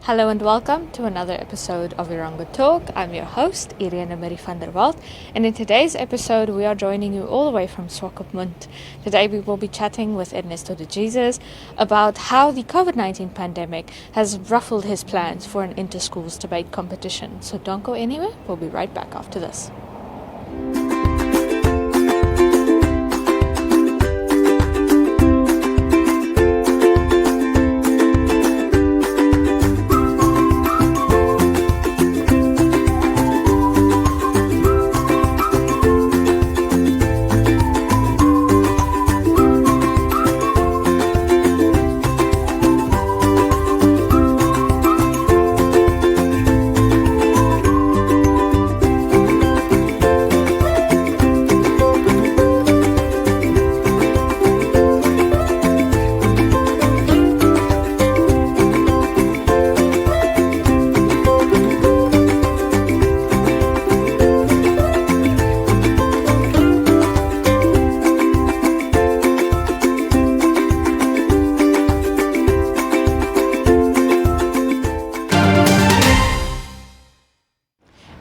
Hello and welcome to another episode of Erongo Talk. I'm your host, Irene Marie van der Walt, and in today's episode we are joining you all the way from Swakopmund. Today we will be chatting with Ernesto De Jesus about how the COVID-19 pandemic has ruffled his plans for an interschools debate competition. So don't go anywhere, we'll be right back after this.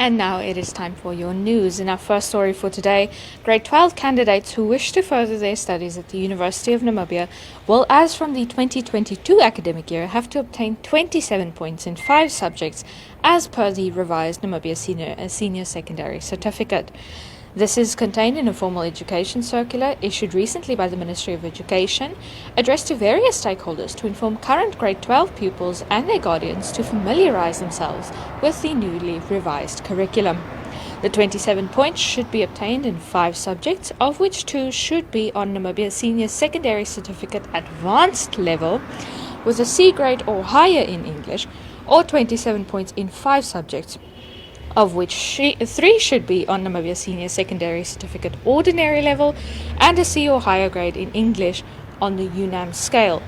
And now it is time for your news. In our first story for today, grade 12 candidates who wish to further their studies at the University of Namibia will, as from the 2022 academic year, have to obtain 27 points in 5 subjects as per the revised Namibia Senior Secondary Certificate. This is contained in a formal education circular issued recently by the Ministry of Education, addressed to various stakeholders to inform current grade 12 pupils and their guardians to familiarize themselves with the newly revised curriculum. The 27 points should be obtained in 5 subjects, of which 2 should be on Namibia Senior Secondary Certificate Advanced level with a C grade or higher in English, or 27 points in 5 subjects, of which 3 should be on Namibia Senior Secondary Certificate Ordinary level and a C or higher grade in English on the UNAM scale.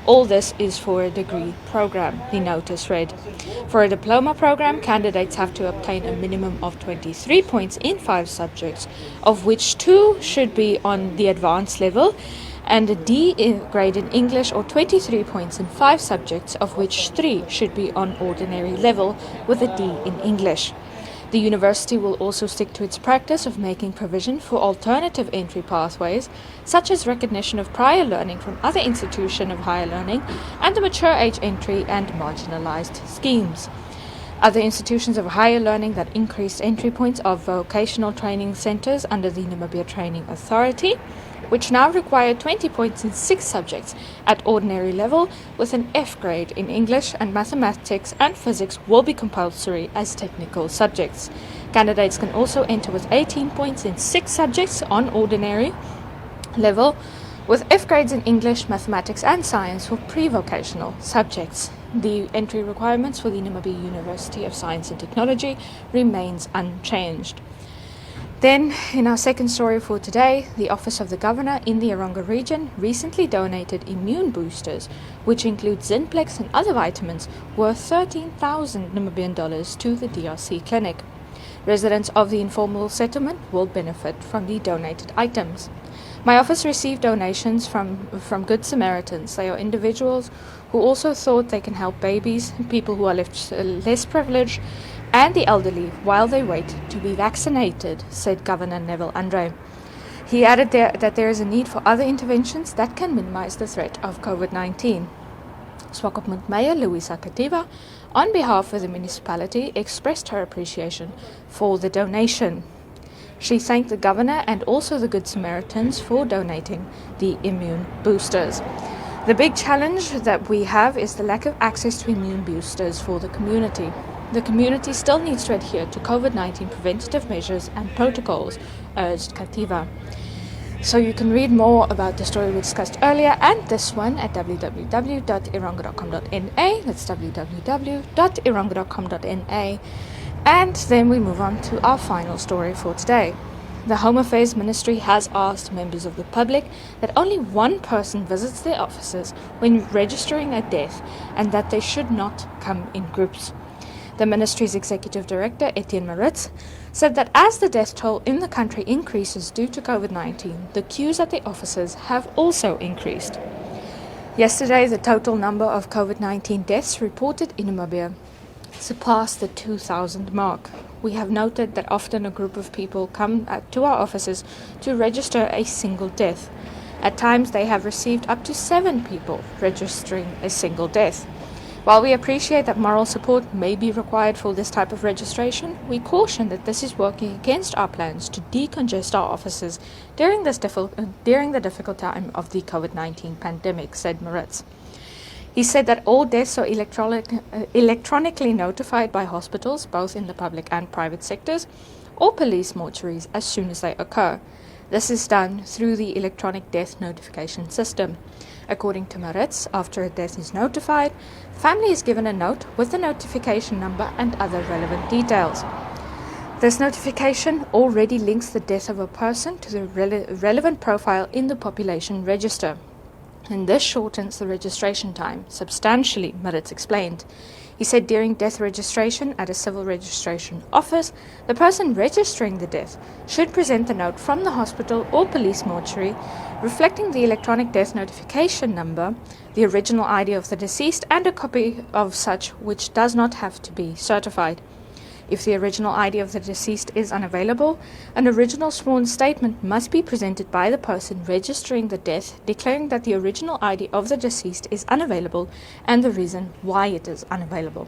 All this is for a degree program, the notice read. For a diploma program, candidates have to obtain a minimum of 23 points in 5 subjects, of which 2 should be on the advanced level and a D grade in English, or 23 points in 5 subjects, of which 3 should be on ordinary level with a D in English. The university will also stick to its practice of making provision for alternative entry pathways, such as recognition of prior learning from other institutions of higher learning and the mature age entry and marginalized schemes. Other institutions of higher learning that increased entry points are vocational training centers under the Namibia Training Authority, which now require 20 points in 6 subjects at ordinary level with an F grade in English, and mathematics and physics will be compulsory as technical subjects. Candidates can also enter with 18 points in 6 subjects on ordinary level with F grades in English, mathematics and science for pre-vocational subjects. The entry requirements for the Namibia University of Science and Technology remains unchanged. Then, in our second story for today, the Office of the Governor in the Erongo region recently donated immune boosters, which include Zinplex and other vitamins, worth 13,000 Namibian dollars to the DRC clinic. Residents of the informal settlement will benefit from the donated items. My office received donations from Good Samaritans. They are individuals who also thought they can help babies, people who are less privileged, and the elderly while they wait to be vaccinated, said Governor Neville Andre. He added that there is a need for other interventions that can minimize the threat of COVID-19. Swakopmund Mayor Louisa Kativa, on behalf of the municipality, expressed her appreciation for the donation. She thanked the Governor and also the Good Samaritans for donating the immune boosters. The big challenge that we have is the lack of access to immune boosters for the community. The community still needs to adhere to COVID-19 preventative measures and protocols, urged Kativa. So you can read more about the story we discussed earlier and this one at www.erongo.com.na. That's www.erongo.com.na. And then we move on to our final story for today. The Home Affairs Ministry has asked members of the public that only one person visits their offices when registering a death and that they should not come in groups. The ministry's executive director, Etienne Maritz, said that as the death toll in the country increases due to COVID-19, the queues at the offices have also increased. Yesterday, the total number of COVID-19 deaths reported in Namibia surpassed the 2,000 mark. We have noted that often a group of people come to our offices to register a single death. At times, they have received up to 7 people registering a single death. While we appreciate that moral support may be required for this type of registration, we caution that this is working against our plans to decongest our offices during the difficult time of the COVID-19 pandemic, said Moritz. He said that all deaths are electronically notified by hospitals, both in the public and private sectors, or police mortuaries as soon as they occur. This is done through the electronic death notification system. According to Moritz, after a death is notified, the family is given a note with the notification number and other relevant details. This notification already links the death of a person to the relevant profile in the population register, and this shortens the registration time substantially, Moritz explained. He said during death registration at a civil registration office, the person registering the death should present the note from the hospital or police mortuary reflecting the electronic death notification number, the original ID of the deceased, and a copy of such which does not have to be certified. If the original ID of the deceased is unavailable, an original sworn statement must be presented by the person registering the death, declaring that the original ID of the deceased is unavailable and the reason why it is unavailable.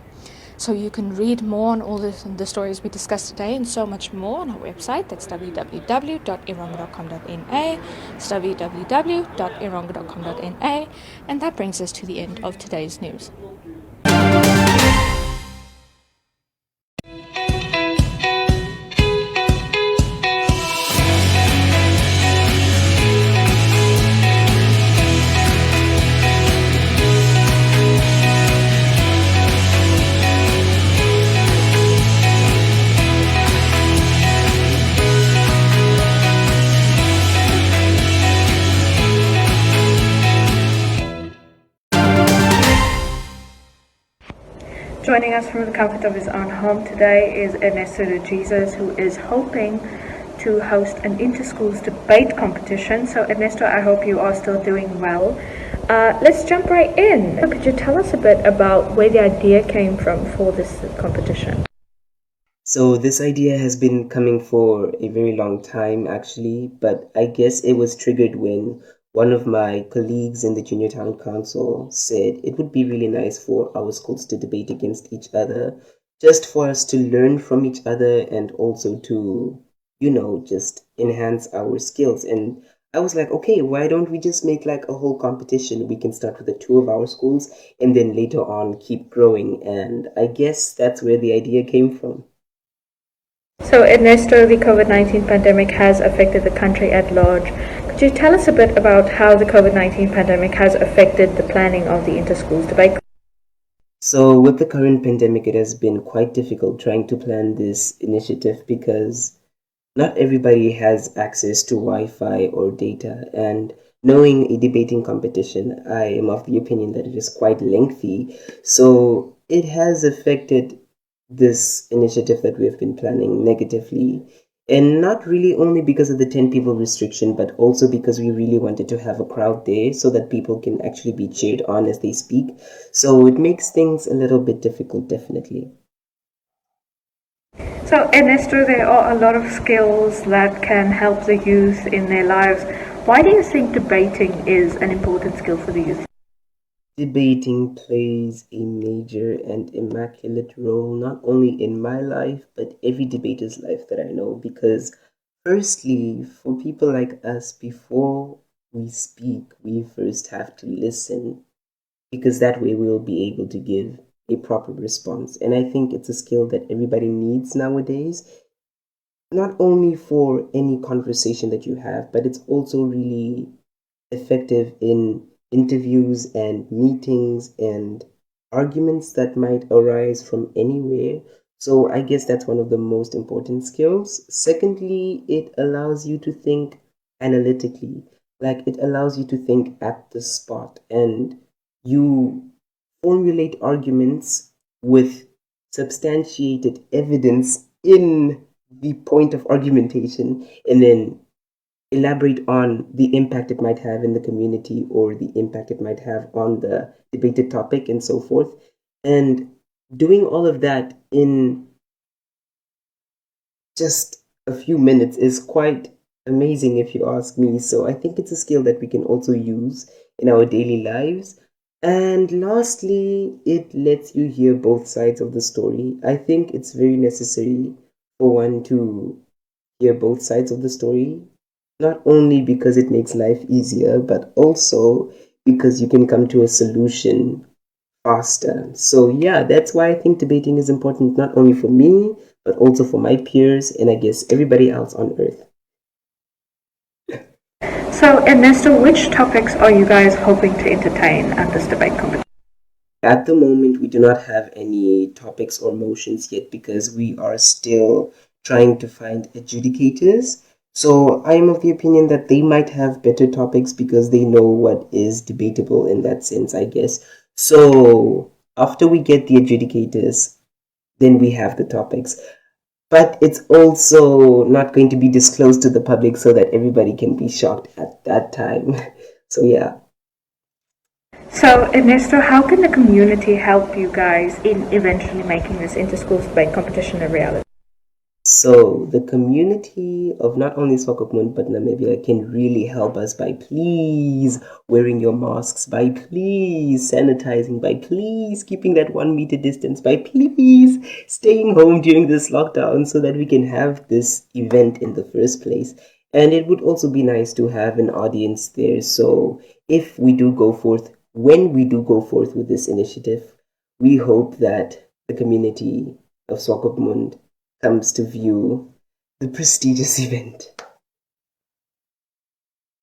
So you can read more on all the stories we discussed today and so much more on our website. That's www.erongo.com.na. It's www.erongo.com.na. And that brings us to the end of today's news. Joining us from the comfort of his own home today is Ernesto De Jesus, who is hoping to host an interschools debate competition. So Ernesto, I hope you are still doing well. Let's jump right in. Could you tell us a bit about where the idea came from for this competition? So this idea has been coming for a very long time, actually, but I guess it was triggered when one of my colleagues in the Junior Town Council said it would be really nice for our schools to debate against each other, just for us to learn from each other and also to, just enhance our skills. And I was like, okay, why don't we just make like a whole competition? We can start with the 2 of our schools and then later on keep growing. And I guess that's where the idea came from. So Ernesto, the COVID-19 pandemic has affected the country at large. Could you tell us a bit about how the COVID-19 pandemic has affected the planning of the interschools debate? So with the current pandemic, it has been quite difficult trying to plan this initiative because not everybody has access to Wi-Fi or data. And knowing a debating competition, I am of the opinion that it is quite lengthy. So it has affected this initiative that we have been planning negatively, and not really only because of the 10 people restriction, but also because we really wanted to have a crowd there so that people can actually be cheered on as they speak. So it makes things a little bit difficult, definitely. So Ernesto, there are a lot of skills that can help the youth in their lives. Why do you think debating is an important skill for the youth? Debating plays a major and immaculate role, not only in my life, but every debater's life that I know. Because, firstly, for people like us, before we speak, we first have to listen, because that way we'll be able to give a proper response. And I think it's a skill that everybody needs nowadays, not only for any conversation that you have, but it's also really effective in interviews and meetings and arguments that might arise from anywhere. So I guess that's one of the most important skills. Secondly, it allows you to think analytically. Like, it allows you to think at the spot, and you formulate arguments with substantiated evidence in the point of argumentation, and then elaborate on the impact it might have in the community or the impact it might have on the debated topic and so forth. And doing all of that in just a few minutes is quite amazing if you ask me. So I think it's a skill that we can also use in our daily lives. And lastly, it lets you hear both sides of the story. I think it's very necessary for one to hear both sides of the story, not only because it makes life easier, but also because you can come to a solution faster. So, yeah, that's why I think debating is important, not only for me, but also for my peers and I guess everybody else on earth. So, Ernesto, which topics are you guys hoping to entertain at this debate competition? At the moment, we do not have any topics or motions yet because we are still trying to find adjudicators. So I'm of the opinion that they might have better topics because they know what is debatable in that sense, I guess. So after we get the adjudicators, then we have the topics. But it's also not going to be disclosed to the public so that everybody can be shocked at that time. So yeah. So, Ernesto, how can the community help you guys in eventually making this inter-schools debate competition a reality? So the community of not only Swakopmund but Namibia can really help us by please wearing your masks, by please sanitizing, by please keeping that 1 meter distance, by please staying home during this lockdown so that we can have this event in the first place. And it would also be nice to have an audience there. So if we do go forth, when we do go forth with this initiative, we hope that the community of Swakopmund comes to view the prestigious event.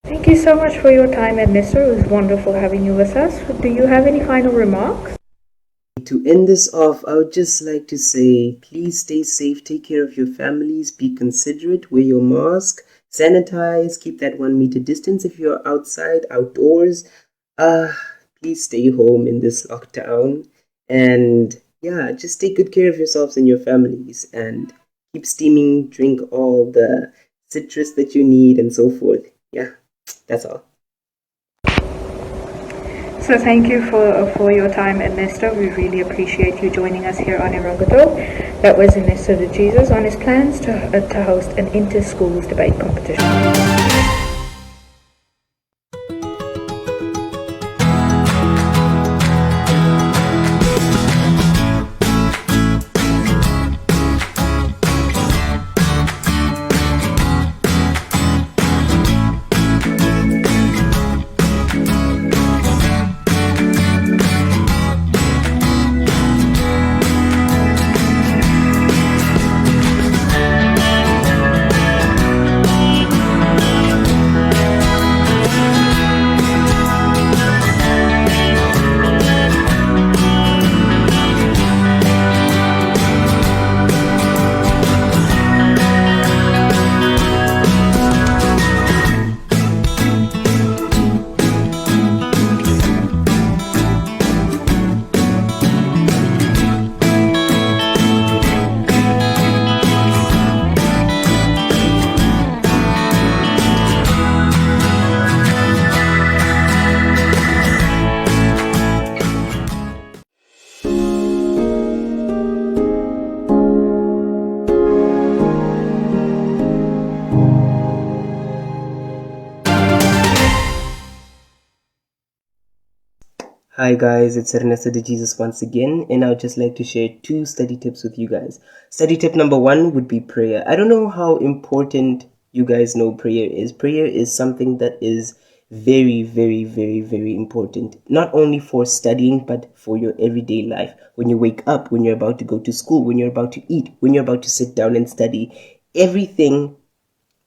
Thank you so much for your time, Ernesto. It was wonderful having you with us. Do you have any final remarks? To end this off, I would just like to say, please stay safe, take care of your families, be considerate, wear your mask, sanitize, keep that 1 meter distance if you're outside, outdoors. Please stay home in this lockdown. And yeah, just take good care of yourselves and your families and keep steaming, drink all the citrus that you need and so forth. Yeah, that's all. So thank you for your time, Ernesto. We really appreciate you joining us here on Erongo. That was Ernesto De Jesus on his plans to host an inter-schools debate competition. Hi guys, it's Ernesto De Jesus once again, and I would just like to share 2 study tips with you guys. Study tip number 1 would be prayer. I don't know how important you guys know prayer is. Prayer is something that is very, very, very, very important. Not only for studying, but for your everyday life. When you wake up, when you're about to go to school, when you're about to eat, when you're about to sit down and study, everything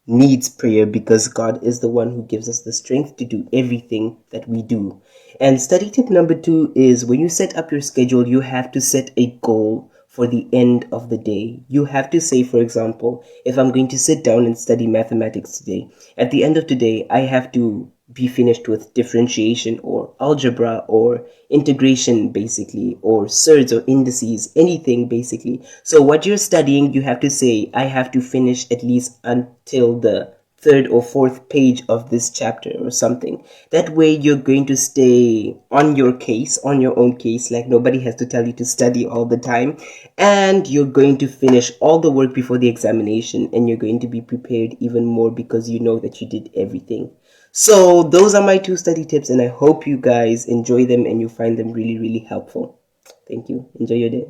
needs prayer because God is the one who gives us the strength to do everything that we do. And study tip number 2 is when you set up your schedule, you have to set a goal for the end of the day. You have to say, for example, if I'm going to sit down and study mathematics today, at the end of today, I have to be finished with differentiation or algebra or integration basically, or surds or indices, anything basically. So what you're studying, you have to say, I have to finish at least until the third or fourth page of this chapter or something. That way you're going to stay on your case, on your own case, like nobody has to tell you to study all the time, and you're going to finish all the work before the examination, and you're going to be prepared even more because you know that you did everything. So those are my 2 study tips, and I hope you guys enjoy them and you find them really, really helpful. Thank you. Enjoy your day.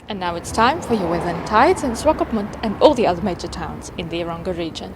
And now it's time for your weather and tides in Swakopmund and all the other major towns in the Erongo region.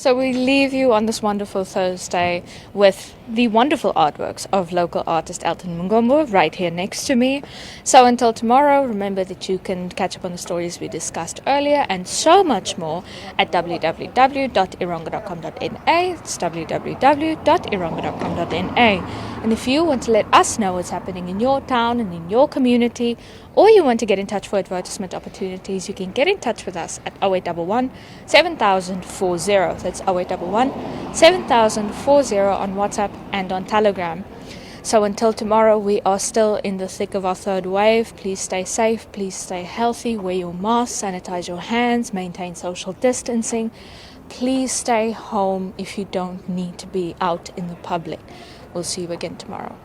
So we leave you on this wonderful Thursday with the wonderful artworks of local artist Elton Mungombo right here next to me. So until tomorrow, remember that you can catch up on the stories we discussed earlier and so much more at www.erongo.com.na. It's www.erongo.com.na. And if you want to let us know what's happening in your town and in your community, or you want to get in touch for advertisement opportunities, you can get in touch with us at 0811 7040. That's 0811 7040 on WhatsApp and on Telegram. So until tomorrow, we are still in the thick of our third wave. Please stay safe, please stay healthy, wear your mask, sanitize your hands, maintain social distancing. Please stay home if you don't need to be out in the public. We'll see you again tomorrow.